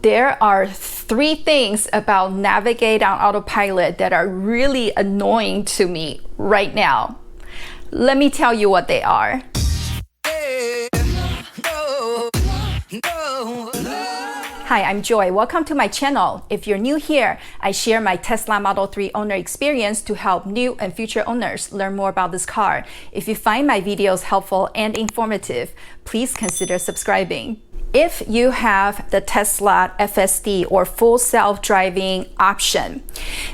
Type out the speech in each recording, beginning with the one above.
There are 3 things about navigate on autopilot that are really annoying to me right now. Let me tell you what they are. Hi, I'm Joy. Welcome to my channel. If you're new here, I share my Tesla Model 3 owner experience to help new and future owners learn more about this car. If you find my videos helpful and informative, please consider subscribing. If you have the Tesla FSD or full self-driving option,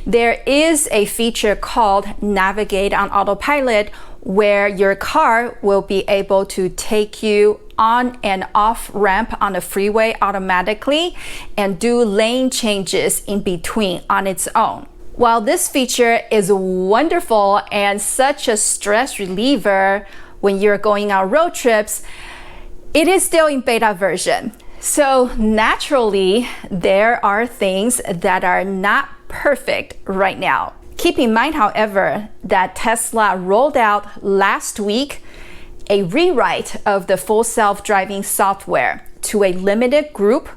there is a feature called Navigate on Autopilot where your car will be able to take you on and off ramp on the freeway automatically and do lane changes in between on its own. While this feature is wonderful and such a stress reliever when you're going on road trips, it is still in beta version. So naturally, there are things that are not perfect right now. Keep in mind, however, that Tesla rolled out last week a rewrite of the full self-driving software to a limited group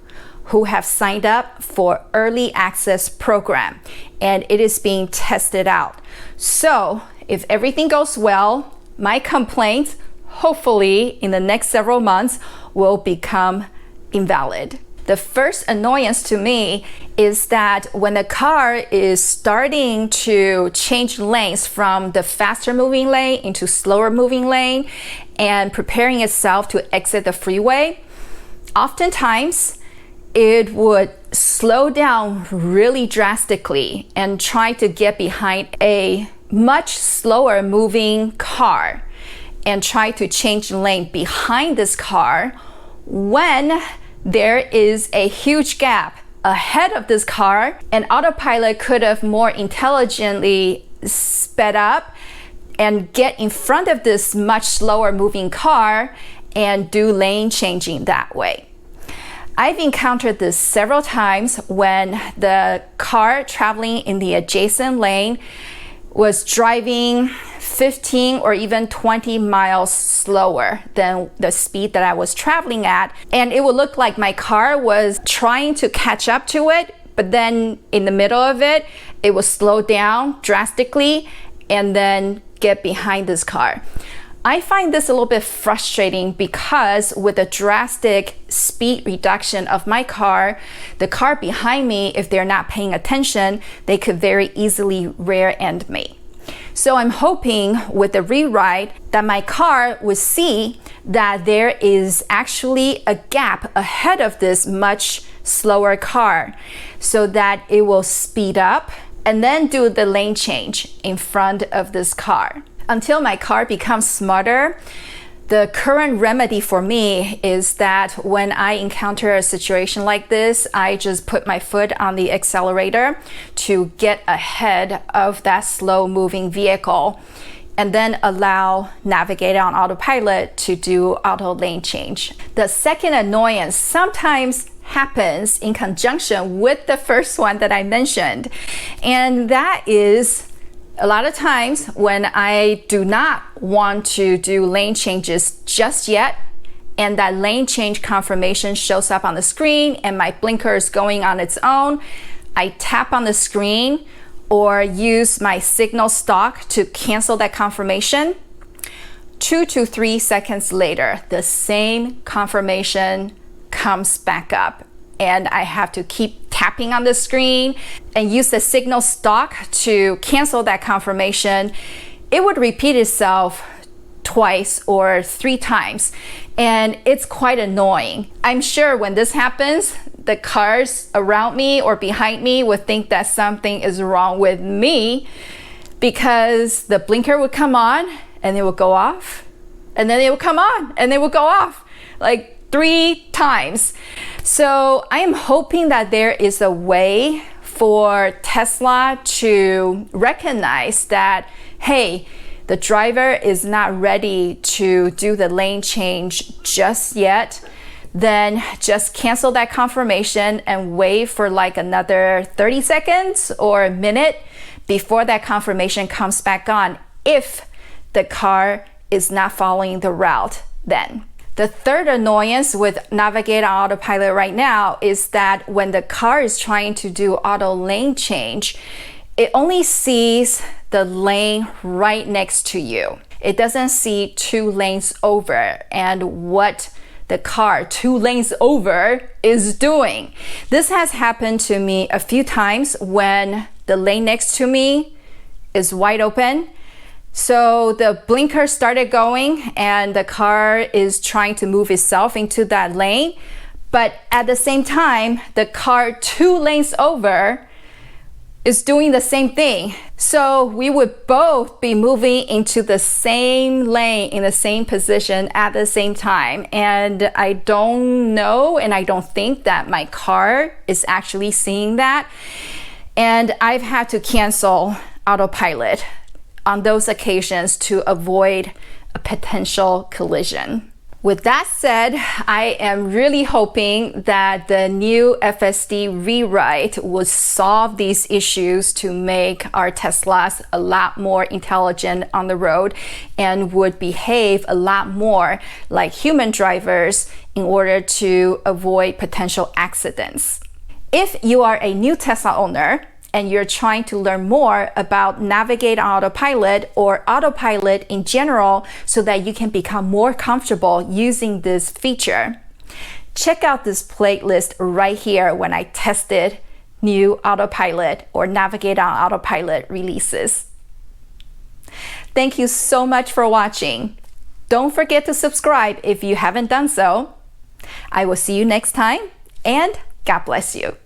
who have signed up for early access program, and it is being tested out. So if everything goes well, my complaints hopefully in the next several months will become invalid. The first annoyance to me is that when the car is starting to change lanes from the faster moving lane into slower moving lane and preparing itself to exit the freeway, oftentimes it would slow down really drastically and try to get behind a much slower moving car and try to change lane behind this car when there is a huge gap ahead of this car, and Autopilot could have more intelligently sped up and get in front of this much slower moving car and do lane changing that way. I've encountered this several times when the car traveling in the adjacent lane was driving 15 or even 20 miles slower than the speed that I was traveling at. And it would look like my car was trying to catch up to it, but then in the middle of it, it would slow down drastically and then get behind this car. I find this a little bit frustrating because with the drastic speed reduction of my car, the car behind me, if they're not paying attention, they could very easily rear end me. So I'm hoping with the rewrite that my car would see that there is actually a gap ahead of this much slower car so that it will speed up and then do the lane change in front of this car. Until my car becomes smarter, the current remedy for me is that when I encounter a situation like this, I just put my foot on the accelerator to get ahead of that slow moving vehicle and then allow Navigate on Autopilot to do auto lane change. The second annoyance sometimes happens in conjunction with the first one that I mentioned, and that is a lot of times when I do not want to do lane changes just yet, and that lane change confirmation shows up on the screen and my blinker is going on its own, I tap on the screen or use my signal stalk to cancel that confirmation. 2 to 3 seconds later, the same confirmation comes back up, and I have to keep tapping on the screen and use the signal stalk to cancel that confirmation. It would repeat itself twice or 3 times, and it's quite annoying. I'm sure when this happens, the cars around me or behind me would think that something is wrong with me because the blinker would come on and it would go off, and then it would come on and it would go off like 3 times. So I am hoping that there is a way for Tesla to recognize that, hey, the driver is not ready to do the lane change just yet. Then just cancel that confirmation and wait for like another 30 seconds or a minute before that confirmation comes back on if the car is not following the route then. The third annoyance with Navigate on Autopilot right now is that when the car is trying to do auto lane change, it only sees the lane right next to you. It doesn't see 2 lanes over and what the car 2 lanes over is doing. This has happened to me a few times when the lane next to me is wide open. So the blinker started going and the car is trying to move itself into that lane. But at the same time, the car 2 lanes over is doing the same thing. So we would both be moving into the same lane in the same position at the same time. And I don't know and I don't think that my car is actually seeing that. And I've had to cancel Autopilot on those occasions to avoid a potential collision. With that said, I am really hoping that the new FSD rewrite will solve these issues to make our Teslas a lot more intelligent on the road and would behave a lot more like human drivers in order to avoid potential accidents. If you are a new Tesla owner, and you're trying to learn more about Navigate on Autopilot or Autopilot in general so that you can become more comfortable using this feature, check out this playlist right here when I tested new Autopilot or Navigate on Autopilot releases. Thank you so much for watching. Don't forget to subscribe if you haven't done so. I will see you next time, and God bless you.